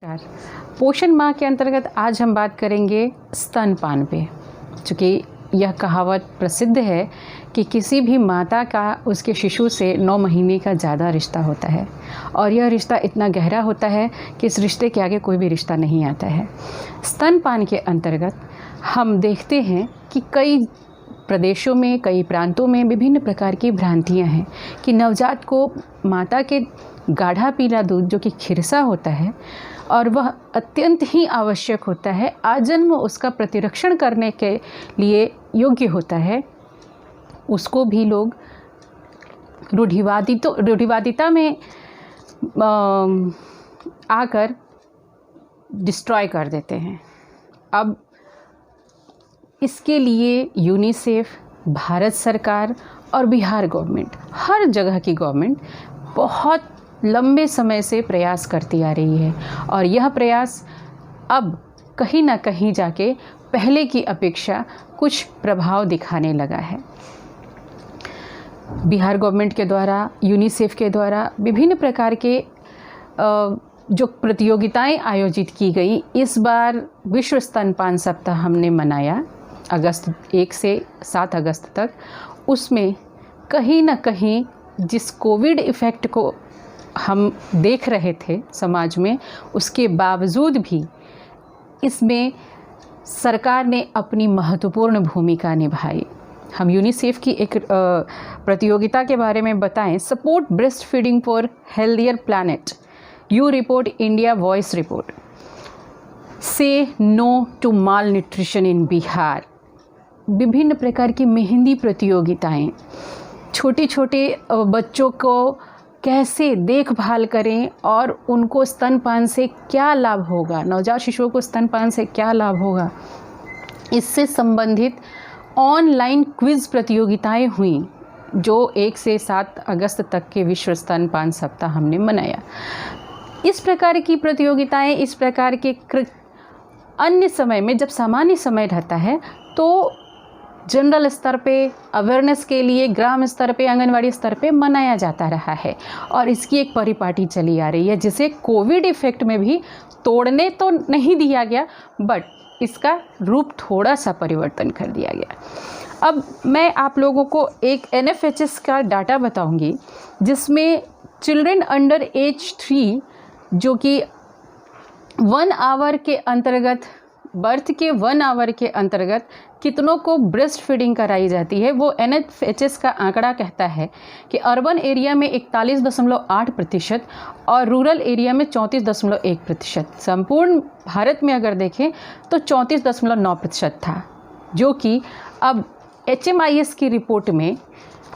नमस्कार। पोषण माह के अंतर्गत आज हम बात करेंगे स्तनपान पे। चूँकि यह कहावत प्रसिद्ध है कि किसी भी माता का उसके शिशु से 9 महीने का ज़्यादा रिश्ता होता है और यह रिश्ता इतना गहरा होता है कि इस रिश्ते के आगे कोई भी रिश्ता नहीं आता है। स्तनपान के अंतर्गत हम देखते हैं कि कई प्रदेशों में, कई प्रांतों में विभिन्न प्रकार की भ्रांतियाँ हैं कि नवजात को माता के गाढ़ा पीला दूध जो कि खिरसा होता है और वह अत्यंत ही आवश्यक होता है, आजन्म उसका प्रतिरक्षण करने के लिए योग्य होता है, उसको भी लोग रूढ़िवादिता में आकर डिस्ट्रॉय कर देते हैं। अब इसके लिए यूनिसेफ, भारत सरकार और बिहार गवर्नमेंट, हर जगह की गवर्नमेंट बहुत लंबे समय से प्रयास करती आ रही है और यह प्रयास अब कहीं ना कहीं जाके पहले की अपेक्षा कुछ प्रभाव दिखाने लगा है। बिहार गवर्नमेंट के द्वारा, यूनिसेफ के द्वारा विभिन्न प्रकार के जो प्रतियोगिताएं आयोजित की गई, इस बार विश्व स्तनपान सप्ताह हमने मनाया अगस्त 1 से 7 अगस्त तक। उसमें कहीं ना कहीं जिस कोविड इफ़ेक्ट को हम देख रहे थे समाज में, उसके बावजूद भी इसमें सरकार ने अपनी महत्वपूर्ण भूमिका निभाई। हम यूनिसेफ की एक प्रतियोगिता के बारे में बताएं, support breast feeding for healthier planet, U report India voice report, से no to malnutrition in Bihar. विभिन्न प्रकार की मेहंदी प्रतियोगिताएं, छोटे छोटे बच्चों को कैसे देखभाल करें और उनको स्तनपान से क्या लाभ होगा, नवजात शिशुओं को स्तनपान से क्या लाभ होगा, इससे संबंधित ऑनलाइन क्विज़ प्रतियोगिताएं हुई जो 1 से 7 अगस्त तक के विश्व स्तनपान सप्ताह हमने मनाया। इस प्रकार की प्रतियोगिताएं, इस प्रकार के अन्य समय में जब सामान्य समय रहता है तो जनरल स्तर पे अवेयरनेस के लिए ग्राम स्तर पे, आंगनवाड़ी स्तर पे मनाया जाता रहा है और इसकी एक परिपाटी चली आ रही है जिसे कोविड इफ़ेक्ट में भी तोड़ने तो नहीं दिया गया, बट इसका रूप थोड़ा सा परिवर्तन कर दिया गया। अब मैं आप लोगों को एक NFHS का डाटा बताऊंगी जिसमें चिल्ड्रन अंडर एज 3 जो कि 1 आवर के अंतर्गत, बर्थ के 1 आवर के अंतर्गत कितनों को ब्रेस्ट फीडिंग कराई जाती है। वो NFHS का आंकड़ा कहता है कि अर्बन एरिया में 41.8% और रूरल एरिया में 34.1%। संपूर्ण भारत में अगर देखें तो 34.9% था, जो कि अब HMIS की रिपोर्ट में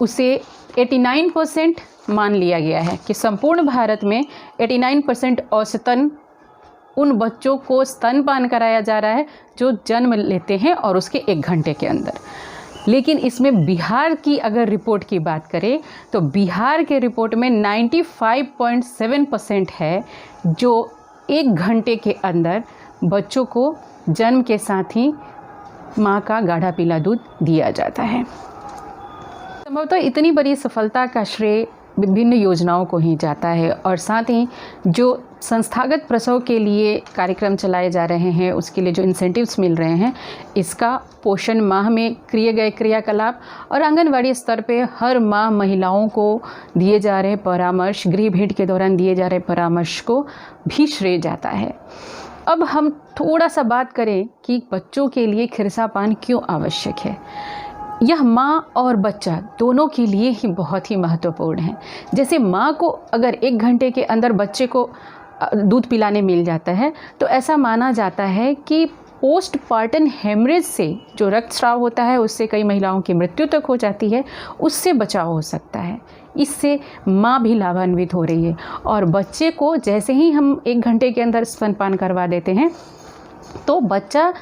उसे 89% मान लिया गया है कि संपूर्ण भारत में 89% औसतन उन बच्चों को स्तनपान कराया जा रहा है जो जन्म लेते हैं और उसके 1 घंटे के अंदर। लेकिन इसमें बिहार की अगर रिपोर्ट की बात करें तो बिहार के रिपोर्ट में 95.7% है जो 1 घंटे के अंदर बच्चों को जन्म के साथ ही माँ का गाढ़ा पीला दूध दिया जाता है। संभवतः इतनी बड़ी सफलता का श्रेय विभिन्न योजनाओं को ही जाता है और साथ ही जो संस्थागत प्रसव के लिए कार्यक्रम चलाए जा रहे हैं, उसके लिए जो इंसेंटिव्स मिल रहे हैं, इसका पोषण माह में किए गए क्रियाकलाप और आंगनवाड़ी स्तर पे हर माह महिलाओं को दिए जा रहे परामर्श, गृह भेंट के दौरान दिए जा रहे परामर्श को भी श्रेय जाता है। अब हम थोड़ा सा बात करें कि बच्चों के लिए खिरसापान क्यों आवश्यक है। यह माँ और बच्चा दोनों के लिए ही बहुत ही महत्वपूर्ण है। जैसे माँ को अगर 1 घंटे के अंदर बच्चे को दूध पिलाने मिल जाता है तो ऐसा माना जाता है कि पोस्टपार्टम हेमरेज से जो रक्तस्राव होता है उससे कई महिलाओं की मृत्यु तक हो जाती है, उससे बचाव हो सकता है। इससे माँ भी लाभान्वित हो रही है और बच्चे को जैसे ही हम 1 घंटे के अंदर स्तनपान करवा देते हैं तो बच्चा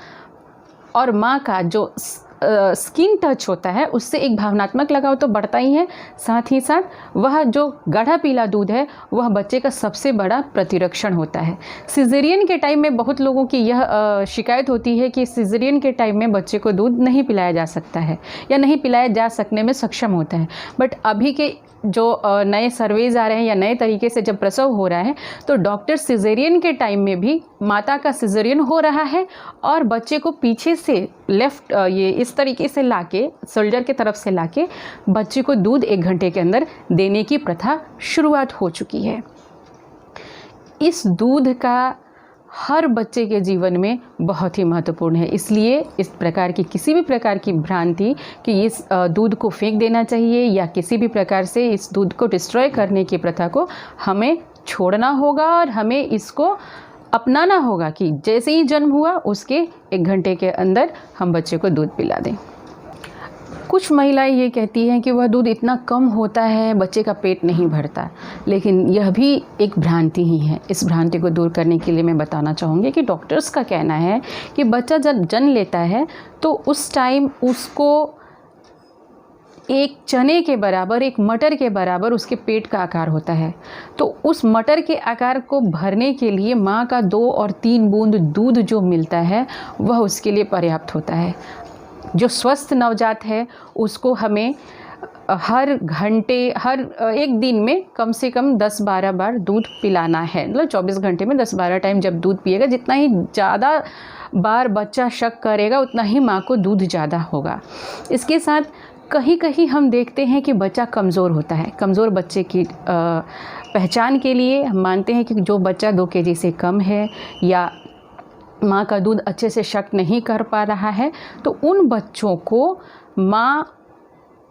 और माँ का जो स्किन टच होता है उससे एक भावनात्मक लगाव तो बढ़ता ही है, साथ ही साथ वह जो गाढ़ा पीला दूध है वह बच्चे का सबसे बड़ा प्रतिरक्षण होता है। सिजेरियन के टाइम में बहुत लोगों की यह शिकायत होती है कि सिजेरियन के टाइम में बच्चे को दूध नहीं पिलाया जा सकता है या नहीं पिलाया जा सकने में सक्षम होता है। बट अभी के जो नए सर्वेज आ रहे हैं या नए तरीके से जब प्रसव हो रहा है तो डॉक्टर सिजेरियन के टाइम में भी माता का सिजेरियन हो रहा है और बच्चे को पीछे से लेफ्ट ये इस तरीके से लाके शोल्डर के तरफ से लाके बच्चे को दूध 1 घंटे के अंदर देने की प्रथा शुरुआत हो चुकी है। इस दूध का हर बच्चे के जीवन में बहुत ही महत्वपूर्ण है, इसलिए इस प्रकार की किसी भी प्रकार की भ्रांति कि इस दूध को फेंक देना चाहिए या किसी भी प्रकार से इस दूध को डिस्ट्रॉय करने की प्रथा को हमें छोड़ना होगा और हमें इसको अपनाना होगा कि जैसे ही जन्म हुआ उसके 1 घंटे के अंदर हम बच्चे को दूध पिला दें। कुछ महिलाएं ये कहती हैं कि वह दूध इतना कम होता है बच्चे का पेट नहीं भरता, लेकिन यह भी एक भ्रांति ही है। इस भ्रांति को दूर करने के लिए मैं बताना चाहूँगी कि डॉक्टर्स का कहना है कि बच्चा जब जन्म लेता है तो उस टाइम उसको एक चने के बराबर, एक मटर के बराबर उसके पेट का आकार होता है। तो उस मटर के आकार को भरने के लिए माँ का 2 और 3 बूंद दूध जो मिलता है वह उसके लिए पर्याप्त होता है। जो स्वस्थ नवजात है उसको हमें हर घंटे, हर एक दिन में कम से कम 10-12 बार दूध पिलाना है। मतलब 24 घंटे में 10-12 टाइम जब दूध पिएगा, जितना ही ज़्यादा बार बच्चा शक करेगा उतना ही माँ को दूध ज़्यादा होगा। इसके साथ कहीं कहीं हम देखते हैं कि बच्चा कमज़ोर होता है। कमज़ोर बच्चे की पहचान के लिए हम मानते हैं कि जो बच्चा 2 केजी से कम है या माँ का दूध अच्छे से शक नहीं कर पा रहा है तो उन बच्चों को माँ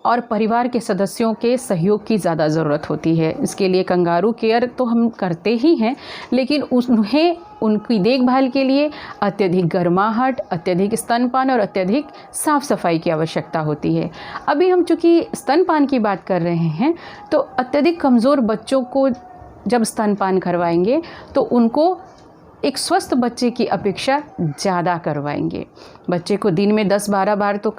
और परिवार के सदस्यों के सहयोग की ज़्यादा ज़रूरत होती है। इसके लिए कंगारू केयर तो हम करते ही हैं, लेकिन उन्हें उनकी देखभाल के लिए अत्यधिक गर्माहट, अत्यधिक स्तनपान और अत्यधिक साफ़ सफाई की आवश्यकता होती है। अभी हम चूँकि स्तनपान की बात कर रहे हैं तो अत्यधिक कमज़ोर बच्चों को जब स्तनपान करवाएंगे तो उनको एक स्वस्थ बच्चे की अपेक्षा ज़्यादा करवाएंगे। बच्चे को दिन में 10-12 बार तो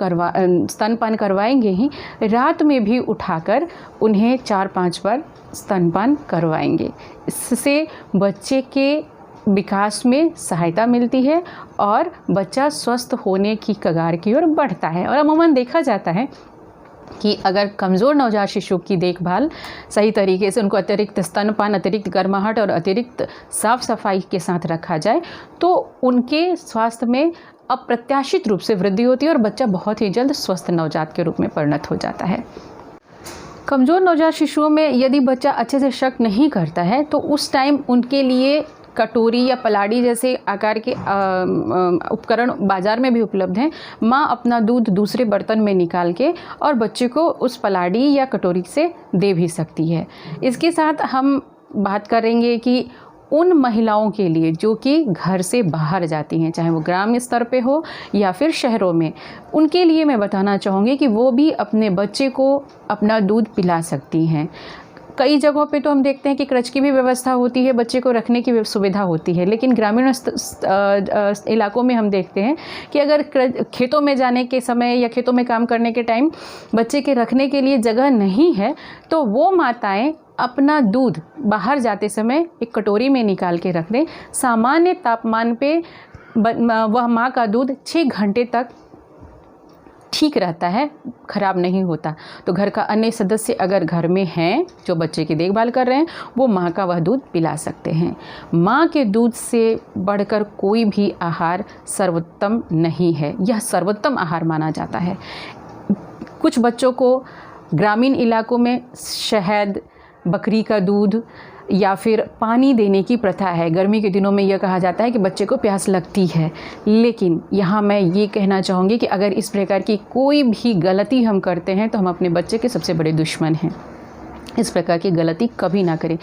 स्तनपान करवाएंगे ही, रात में भी उठाकर उन्हें 4-5 बार स्तनपान करवाएंगे। इससे बच्चे के विकास में सहायता मिलती है और बच्चा स्वस्थ होने की कगार की ओर बढ़ता है। और अमूमन देखा जाता है कि अगर कमज़ोर नवजात शिशु की देखभाल सही तरीके से, उनको अतिरिक्त स्तनपान, अतिरिक्त गर्माहट और अतिरिक्त साफ़ सफाई के साथ रखा जाए तो उनके स्वास्थ्य में अप्रत्याशित रूप से वृद्धि होती है और बच्चा बहुत ही जल्द स्वस्थ नवजात के रूप में परिणत हो जाता है। कमज़ोर नवजात शिशुओं में यदि बच्चा अच्छे से शक नहीं करता है तो उस टाइम उनके लिए कटोरी या पलाड़ी जैसे आकार के उपकरण बाज़ार में भी उपलब्ध हैं। माँ अपना दूध दूसरे बर्तन में निकाल के और बच्चे को उस पलाड़ी या कटोरी से दे भी सकती है। इसके साथ हम बात करेंगे कि उन महिलाओं के लिए जो कि घर से बाहर जाती हैं, चाहे वो ग्राम स्तर पे हो या फिर शहरों में, उनके लिए मैं बताना चाहूँगी कि वो भी अपने बच्चे को अपना दूध पिला सकती हैं। कई जगहों पे तो हम देखते हैं कि क्रच की भी व्यवस्था होती है, बच्चे को रखने की सुविधा होती है, लेकिन ग्रामीण इलाकों में हम देखते हैं कि अगर खेतों में जाने के समय या खेतों में काम करने के टाइम बच्चे के रखने के लिए जगह नहीं है तो वो माताएं अपना दूध बाहर जाते समय एक कटोरी में निकाल के रख दें। सामान्य तापमान पे वह माँ का दूध 6 घंटे तक ठीक रहता है, ख़राब नहीं होता। तो घर का अन्य सदस्य अगर घर में हैं जो बच्चे की देखभाल कर रहे हैं, वो माँ का वह दूध पिला सकते हैं। माँ के दूध से बढ़कर कोई भी आहार सर्वोत्तम नहीं है, यह सर्वोत्तम आहार माना जाता है। कुछ बच्चों को ग्रामीण इलाकों में शहद, बकरी का दूध या फिर पानी देने की प्रथा है। गर्मी के दिनों में यह कहा जाता है कि बच्चे को प्यास लगती है, लेकिन यहाँ मैं ये कहना चाहूँगी कि अगर इस प्रकार की कोई भी गलती हम करते हैं तो हम अपने बच्चे के सबसे बड़े दुश्मन हैं। इस प्रकार की गलती कभी ना करें।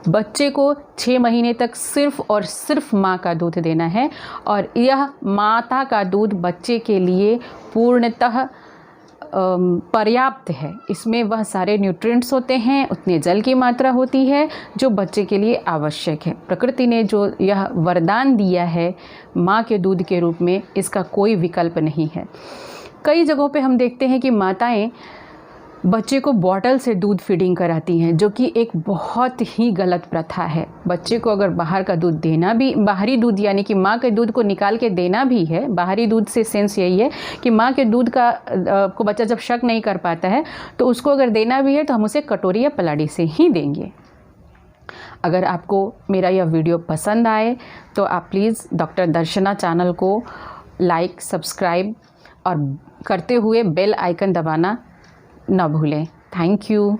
बच्चे को 6 महीने तक सिर्फ़ और सिर्फ माँ का दूध देना है और यह माता का दूध बच्चे के लिए पूर्णतः पर्याप्त है। इसमें वह सारे न्यूट्रिएंट्स होते हैं, उतने जल की मात्रा होती है जो बच्चे के लिए आवश्यक है। प्रकृति ने जो यह वरदान दिया है माँ के दूध के रूप में, इसका कोई विकल्प नहीं है। कई जगहों पे हम देखते हैं कि माताएं बच्चे को बॉटल से दूध फीडिंग कराती हैं, जो कि एक बहुत ही गलत प्रथा है। बच्चे को अगर बाहर का दूध देना भी, बाहरी दूध यानी कि माँ के दूध को निकाल के देना भी है, बाहरी दूध से सेंस यही है कि माँ के दूध का को बच्चा जब शक नहीं कर पाता है तो उसको अगर देना भी है तो हम उसे कटोरी या पलाड़ी से ही देंगे। अगर आपको मेरा यह वीडियो पसंद आए तो आप प्लीज़ डॉक्टर दर्शना चैनल को लाइक, सब्सक्राइब और करते हुए बेल आइकन दबाना न भूलें। Thank you.